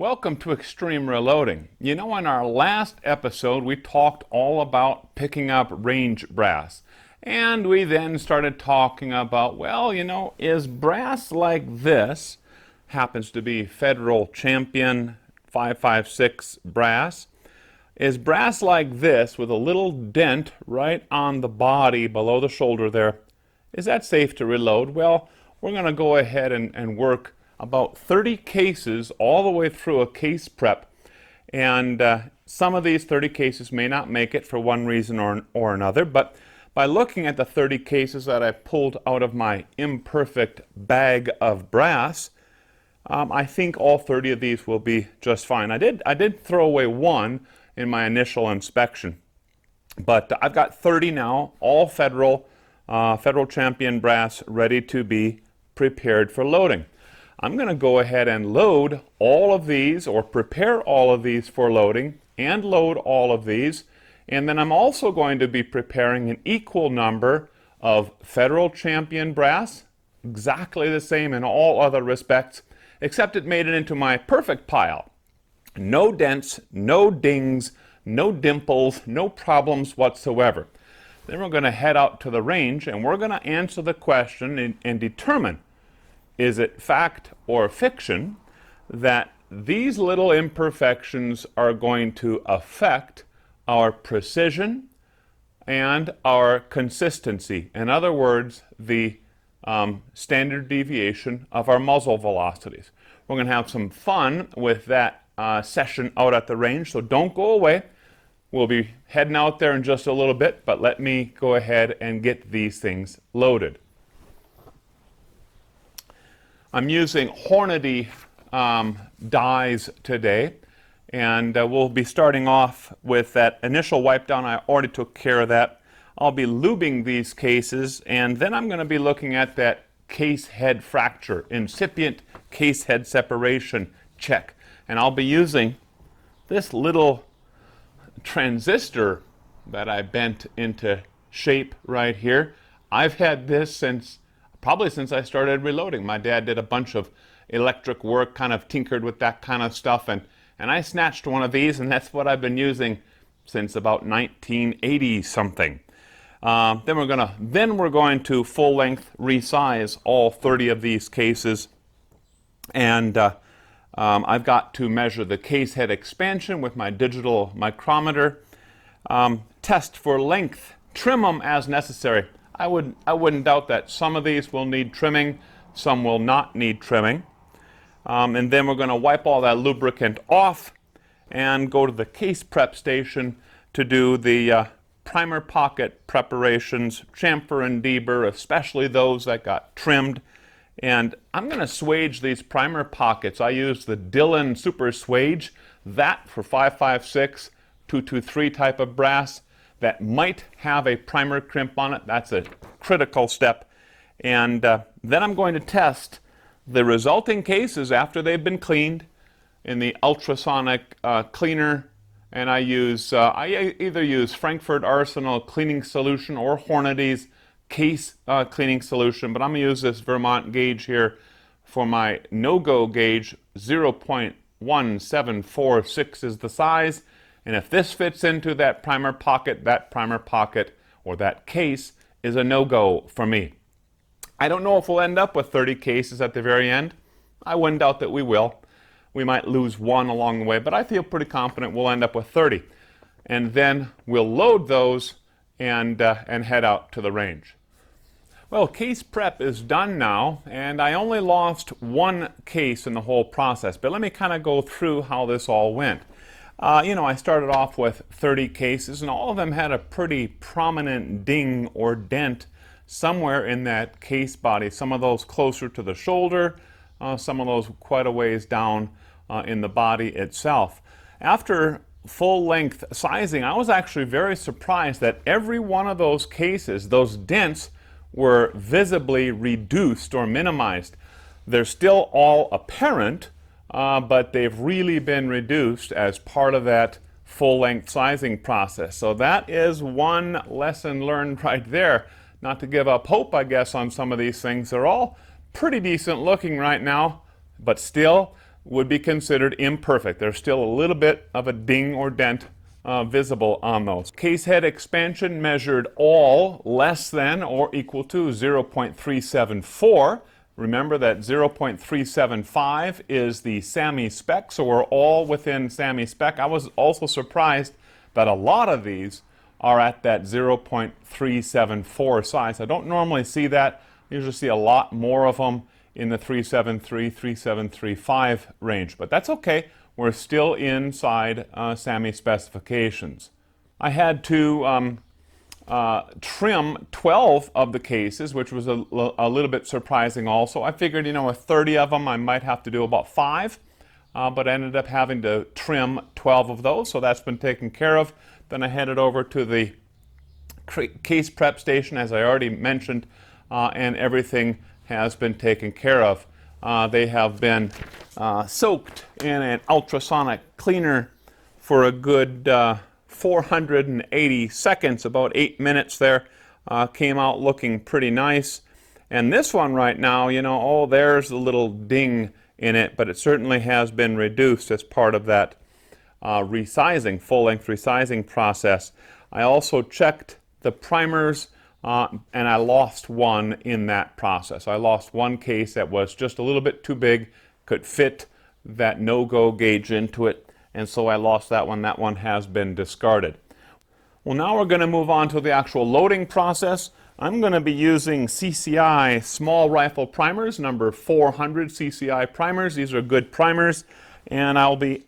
Welcome to Extreme Reloading. You know, in our last episode, we talked all about picking up range brass. And we then started talking about, well, you know, is brass like this, happens to be Federal Champion 556 brass, is brass like this with a little dent right on the body below the shoulder there, is that safe to reload? Well, we're going to go ahead and work about 30 cases all the way through a case prep, and some of these 30 cases may not make it for one reason or another, but by looking at the 30 cases that I pulled out of my imperfect bag of brass, I think all 30 of these will be just fine. I did throw away one in my initial inspection, but I've got 30 now, all Federal Champion brass, ready to be prepared for loading. I'm going to go ahead and load all of these, or prepare all of these for loading, and load all of these. And then I'm also going to be preparing an equal number of Federal Champion brass, exactly the same in all other respects, except it made it into my perfect pile. No dents, no dings, no dimples, no problems whatsoever. Then we're going to head out to the range, and we're going to answer the question and determine, is it fact or fiction that these little imperfections are going to affect our precision and our consistency? In other words, the standard deviation of our muzzle velocities. We're going to have some fun with that session out at the range, so don't go away. We'll be heading out there in just a little bit, but let me go ahead and get these things loaded. I'm using Hornady dies today, and we'll be starting off with that initial wipe down. I already took care of that. I'll be lubing these cases, and then I'm going to be looking at that case head fracture, incipient case head separation check. And I'll be using this little transistor that I bent into shape right here. I've had this probably since I started reloading. My dad did a bunch of electric work, kind of tinkered with that kind of stuff, and I snatched one of these, and that's what I've been using since about 1980 something. Then we're going to full length resize all 30 of these cases, and I've got to measure the case head expansion with my digital micrometer, test for length, trim them as necessary. I wouldn't doubt that some of these will need trimming, some will not need trimming. And then we're going to wipe all that lubricant off and go to the case prep station to do the primer pocket preparations, chamfer and deburr, especially those that got trimmed. And I'm going to swage these primer pockets. I use the Dillon Super Swage, that for 556, 223 type of brass that might have a primer crimp on it. That's a critical step. And then I'm going to test the resulting cases after they've been cleaned in the ultrasonic cleaner. And I either use Frankfurt Arsenal cleaning solution or Hornady's case cleaning solution, but I'm going to use this Vermont gauge here for my no-go gauge. 0.1746 is the size, and if this fits into that primer pocket or that case is a no-go for me. I don't know if we'll end up with 30 cases at the very end. I wouldn't doubt that we will. We might lose one along the way, but I feel pretty confident we'll end up with 30. And then we'll load those and head out to the range. Well, case prep is done now, and I only lost one case in the whole process, but let me kind of go through how this all went. I started off with 30 cases, and all of them had a pretty prominent ding or dent somewhere in that case body. Some of those closer to the shoulder, some of those quite a ways down in the body itself. After full-length sizing, I was actually very surprised that every one of those cases, those dents, were visibly reduced or minimized. They're still all apparent, but they've really been reduced as part of that full-length sizing process. So that is one lesson learned right there. Not to give up hope, I guess, on some of these things. They're all pretty decent looking right now, but still, would be considered imperfect. There's still a little bit of a ding or dent visible on those. Case head expansion measured all less than or equal to 0.374. Remember that 0.375 is the SAMI spec, so we're all within SAMI spec. I was also surprised that a lot of these are at that 0.374 size. I don't normally see that. I usually see a lot more of them in the 373, 3735 range, but that's okay. We're still inside SAMI specifications. I had to trim 12 of the cases, which was a little bit surprising also. I figured, with 30 of them, I might have to do about 5, but I ended up having to trim 12 of those, so that's been taken care of. Then I headed over to the case prep station, as I already mentioned, and everything has been taken care of. They have been soaked in an ultrasonic cleaner for a good 480 seconds, about 8 minutes there. Came out looking pretty nice. And this one right now, oh, there's a little ding in it, but it certainly has been reduced as part of that resizing, full-length resizing process. I also checked the primers, and I lost one in that process. I lost one case that was just a little bit too big, could fit that no-go gauge into it, and so I lost that one. That one has been discarded. Well, now we're going to move on to the actual loading process. I'm going to be using CCI small rifle primers, number 400 CCI primers. These are good primers, and I'll be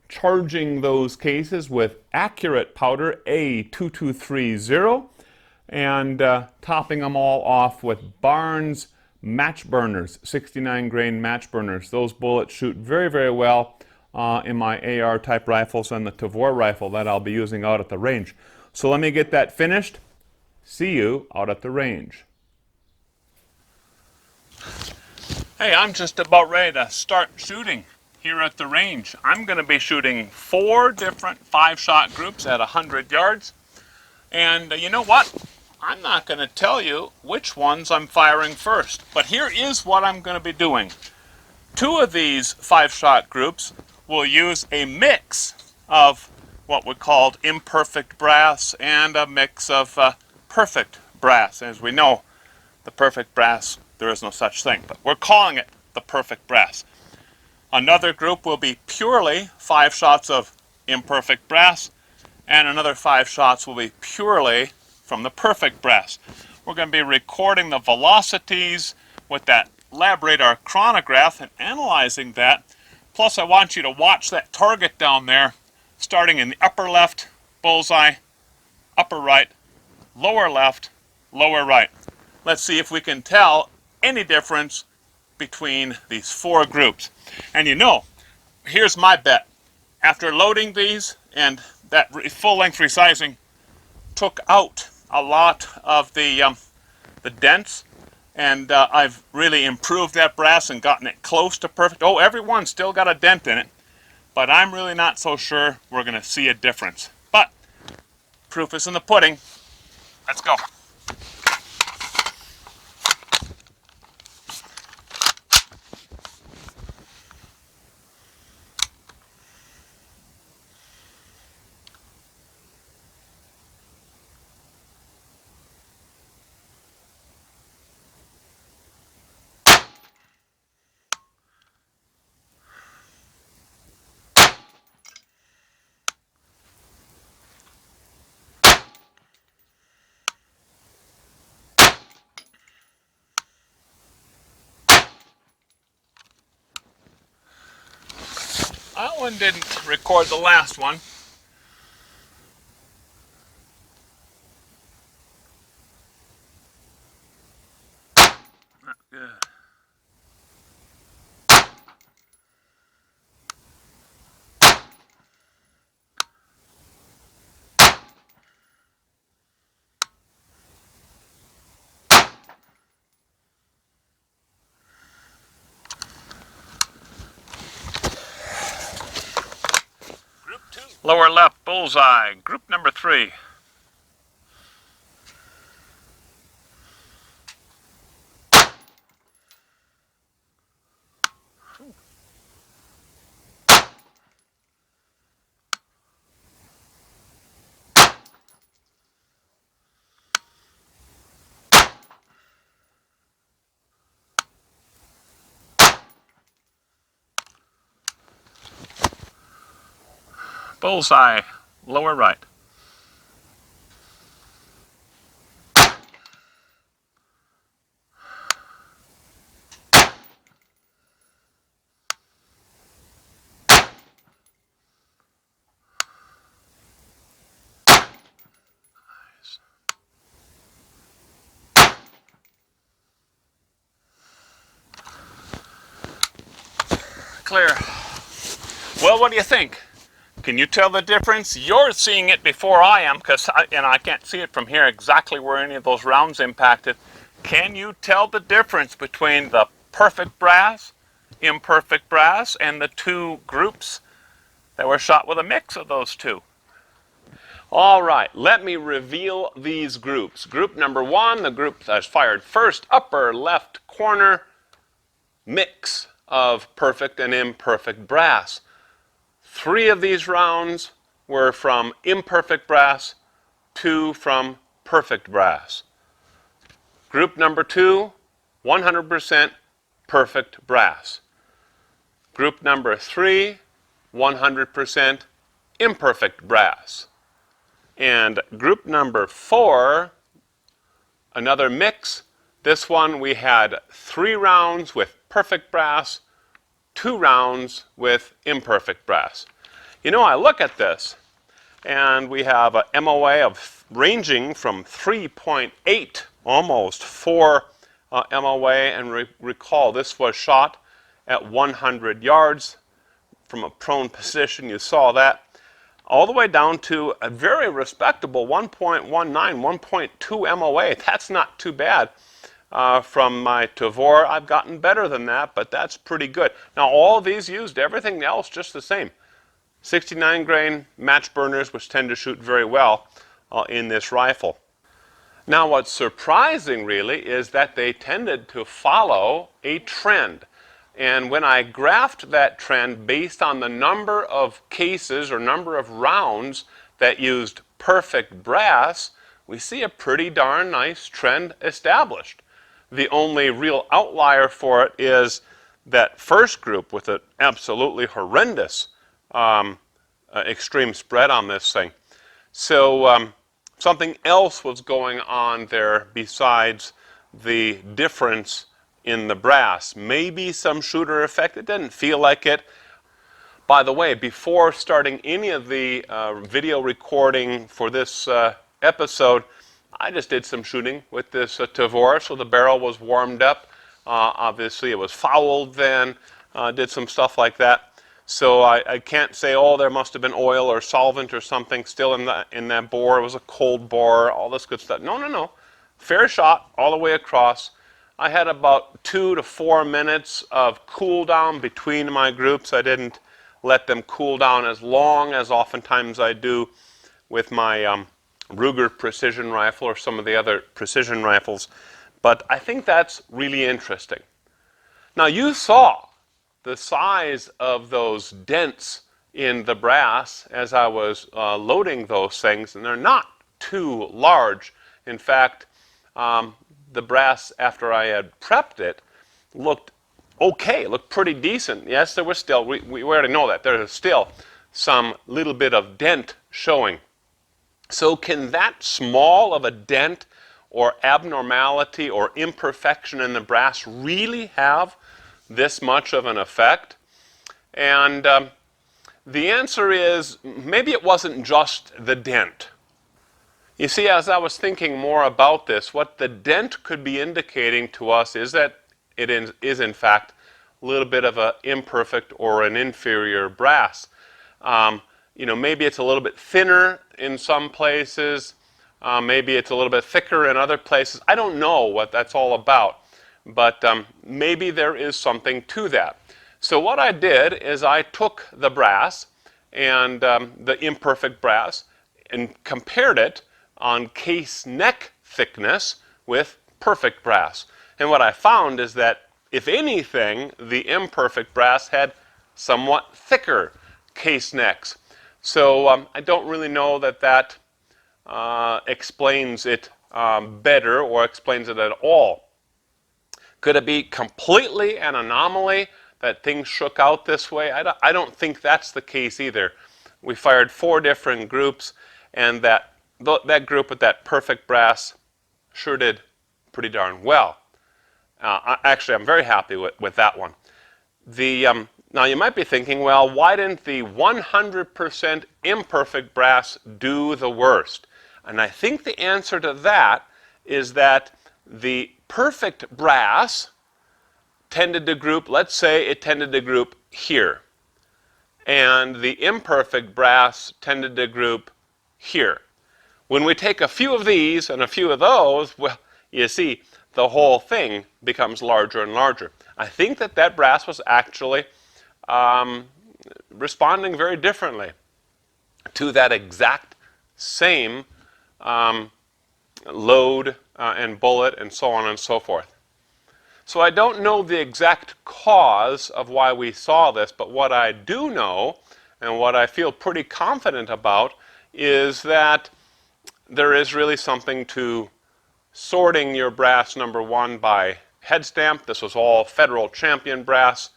charging those cases with accurate powder A2230, and topping them all off with Barnes match burners, 69 grain match burners. Those bullets shoot very, very well in my AR type rifles and the Tavor rifle that I'll be using out at the range. So let me get that finished. See you out at the range. Hey, I'm just about ready to start shooting here at the range. I'm going to be shooting 4 different 5-shot groups at 100 yards. And you know what? I'm not going to tell you which ones I'm firing first, but here is what I'm going to be doing. 2 of these 5-shot groups will use a mix of what we called imperfect brass and a mix of perfect brass. As we know, the perfect brass, there is no such thing, but we're calling it the perfect brass. Another group will be purely 5 shots of imperfect brass, and another 5 shots will be purely from the perfect brass. We're going to be recording the velocities with that lab radar chronograph and analyzing that. Plus, I want you to watch that target down there, starting in the upper left bullseye, upper right, lower left, lower right. Let's see if we can tell any difference between these 4 groups. And here's my bet. After loading these, and that full-length resizing took out a lot of the dents, and I've really improved that brass and gotten it close to perfect. Oh, every one's still got a dent in it, but I'm really not so sure we're going to see a difference. But proof is in the pudding. Let's go. That one didn't record the last one. Not good. Group 2. Lower left bullseye, group number 3. Bullseye, lower right. Clear. Well, what do you think? Can you tell the difference? You're seeing it before I am, and I can't see it from here exactly where any of those rounds impacted. Can you tell the difference between the perfect brass, imperfect brass, and the two groups that were shot with a mix of those two? All right, let me reveal these groups. Group number one, the group that's fired first, upper left corner, mix of perfect and imperfect brass. 3 of these rounds were from imperfect brass, 2 from perfect brass. Group number 2, 100% perfect brass. Group number 3, 100% imperfect brass. And group number 4, another mix. This one we had 3 rounds with perfect brass, 2 rounds with imperfect brass. You know, I look at this, and we have a MOA of ranging from 3.8, almost 4 MOA, and recall this was shot at 100 yards from a prone position. You saw that. All the way down to a very respectable 1.19, 1.2 MOA. That's not too bad. From my Tavor, I've gotten better than that, but that's pretty good. Now, all of these used everything else just the same. 69 grain match burners, which tend to shoot very well in this rifle. Now, what's surprising really is that they tended to follow a trend. And when I graphed that trend based on the number of cases or number of rounds that used perfect brass, we see a pretty darn nice trend established. The only real outlier for it is that first group with an absolutely horrendous extreme spread on this thing. So something else was going on there besides the difference in the brass. Maybe some shooter effect. It didn't feel like it. By the way, before starting any of the video recording for this episode, I just did some shooting with this Tavor, so the barrel was warmed up. Obviously, it was fouled then, did some stuff like that. So I can't say, oh, there must have been oil or solvent or something still in that bore. It was a cold bore, all this good stuff. No, no, no. Fair shot all the way across. I had about 2 to 4 minutes of cool down between my groups. I didn't let them cool down as long as oftentimes I do with my Ruger precision rifle or some of the other precision rifles. But I think that's really interesting. Now, you saw the size of those dents in the brass as I was loading those things, and they're not too large. In fact, the brass, after I had prepped it, looked okay, looked pretty decent. Yes, there was still, we already know that, there is still some little bit of dent showing. So can that small of a dent or abnormality or imperfection in the brass really have this much of an effect? And the answer is maybe it wasn't just the dent. You see, as I was thinking more about this, what the dent could be indicating to us is that it is in fact a little bit of an imperfect or an inferior brass. You know, maybe it's a little bit thinner in some places, maybe it's a little bit thicker in other places. I don't know what that's all about, but maybe there is something to that. So what I did is I took the brass and the imperfect brass and compared it on case neck thickness with perfect brass. And what I found is that, if anything, the imperfect brass had somewhat thicker case necks. So I don't really know that that explains it better or explains it at all. Could it be completely an anomaly that things shook out this way? I don't think that's the case either. we fired 4 different groups, and that group with that perfect brass sure did pretty darn well. Actually, I'm very happy with that one. Now you might be thinking, well, why didn't the 100% imperfect brass do the worst? And I think the answer to that is that the perfect brass tended to group, let's say it tended to group here. And the imperfect brass tended to group here. When we take a few of these and a few of those, well, you see, the whole thing becomes larger and larger. I think that brass was actually responding very differently to that exact same load and bullet and so on and so forth. So I don't know the exact cause of why we saw this, but what I do know and what I feel pretty confident about is that there is really something to sorting your brass, number 1, by head stamp. This was all Federal Champion brass.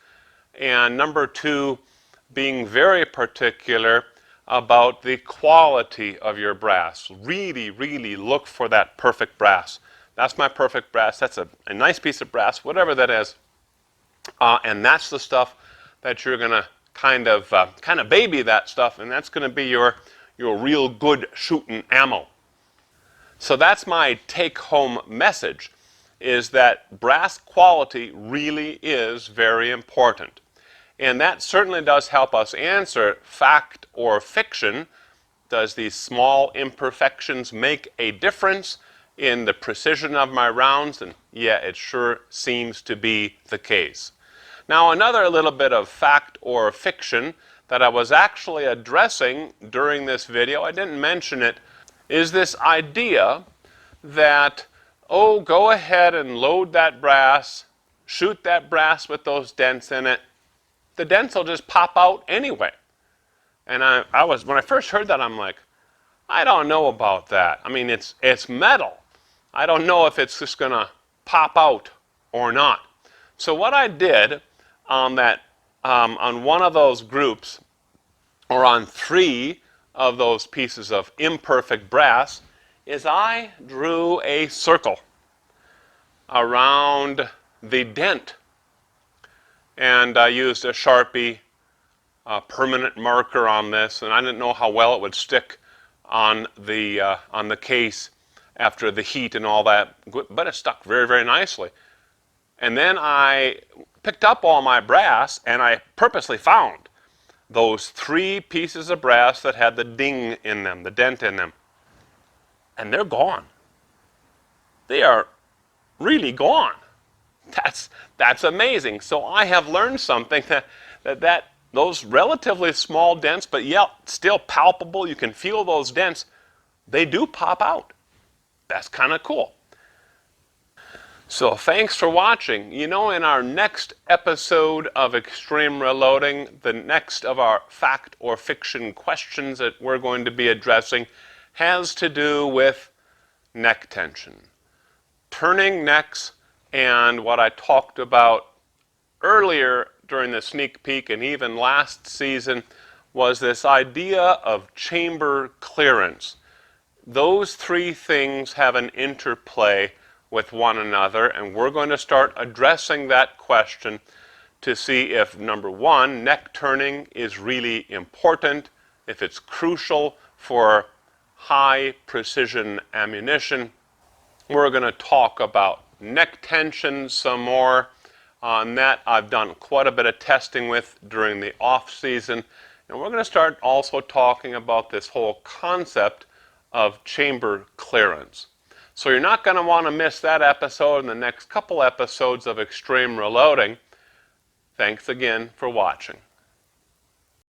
And number 2, being very particular about the quality of your brass. Really, really look for that perfect brass. That's my perfect brass. That's a nice piece of brass, whatever that is. And that's the stuff that you're going to kind of baby that stuff, and that's going to be your real good shooting ammo. So that's my take-home message, is that brass quality really is very important. And that certainly does help us answer fact or fiction. Does these small imperfections make a difference in the precision of my rounds? And yeah, it sure seems to be the case. Now, another little bit of fact or fiction that I was actually addressing during this video, I didn't mention it, is this idea that, oh, go ahead and load that brass, shoot that brass with those dents in it. The dents will just pop out anyway. And when I first heard that, I'm like, I don't know about that. I mean, it's metal. I don't know if it's just going to pop out or not. So what I did on one of those groups, or on 3 of those pieces of imperfect brass, is I drew a circle around the dent. And I used a Sharpie permanent marker on this, and I didn't know how well it would stick on the case after the heat and all that, but it stuck very, very nicely. And then I picked up all my brass, and I purposely found those 3 pieces of brass that had the ding in them, the dent in them. And they're gone. They are really gone. That's amazing. So I have learned something, that those relatively small dents, but yet still palpable, you can feel those dents, they do pop out. That's kind of cool. So thanks for watching. You know, in our next episode of Extreme Reloading, the next of our fact or fiction questions that we're going to be addressing has to do with neck tension. Turning necks, and what I talked about earlier during the sneak peek and even last season was this idea of chamber clearance. Those 3 things have an interplay with one another, and we're going to start addressing that question to see if, number 1, neck turning is really important, if it's crucial for high precision ammunition. We're going to talk about neck tension some more. On that, I've done quite a bit of testing with during the off season, and we're going to start also talking about this whole concept of chamber clearance. So you're not going to want to miss that episode and the next couple episodes of Extreme Reloading. Thanks again for watching.